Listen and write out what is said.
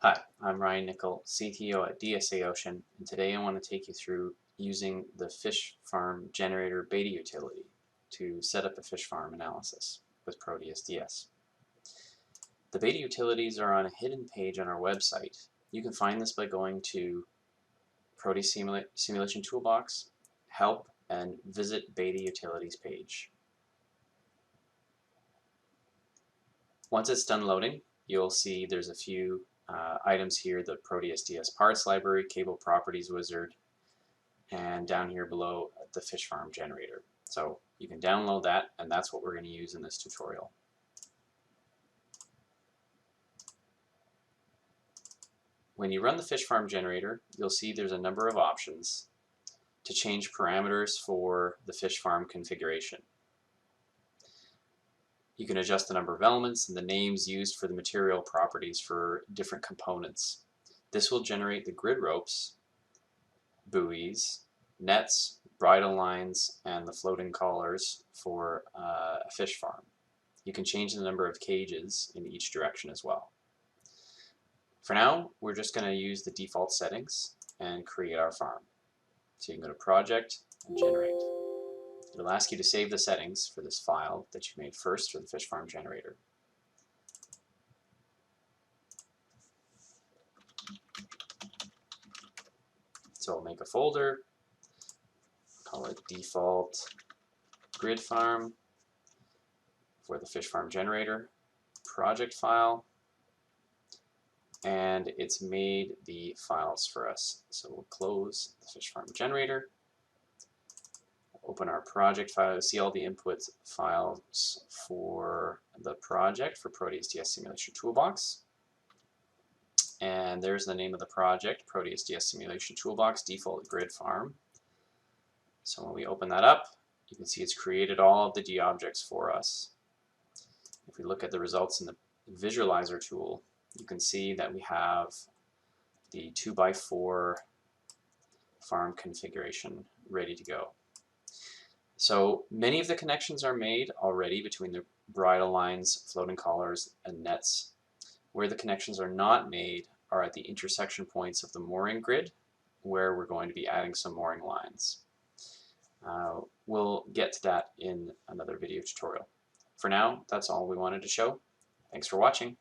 Hi, I'm Ryan Nickel, CTO at DSA Ocean, and today I want to take you through using the fish farm generator beta utility to set up a fish farm analysis with ProteusDS. The beta utilities are on a hidden page on our website. You can find this by going to Proteus Simulation Toolbox, Help, and Visit Beta Utilities page. Once it's done loading, you'll see there's a few items here: the ProteusDS parts library, cable properties wizard, and down here below the fish farm generator. So you can download that, and that's what we're going to use in this tutorial. When you run the fish farm generator, you'll see there's a number of options to change parameters for the fish farm configuration. You can adjust the number of elements and the names used for the material properties for different components. This will generate the grid ropes, buoys, nets, bridle lines, and the floating collars for a fish farm. You can change the number of cages in each direction as well. For now, we're just going to use the default settings and create our farm. So you can go to Project and Generate. It'll ask you to save the settings for this file that you made first for the fish farm generator. So we'll make a folder, call it default grid farm for the fish farm generator project file, and it's made the files for us. So we'll close the fish farm generator, open our project file, see all the input files for the project for ProteusDS Simulation Toolbox. And there's the name of the project, ProteusDS Simulation Toolbox Default Grid Farm. So when we open that up, you can see it's created all of the D objects for us. If we look at the results in the visualizer tool, you can see that we have the 2x4 farm configuration ready to go. So many of the connections are made already between the bridle lines, floating collars, and nets. Where the connections are not made are at the intersection points of the mooring grid, where we're going to be adding some mooring lines. We'll get to that in another video tutorial. For now, that's all we wanted to show. Thanks for watching.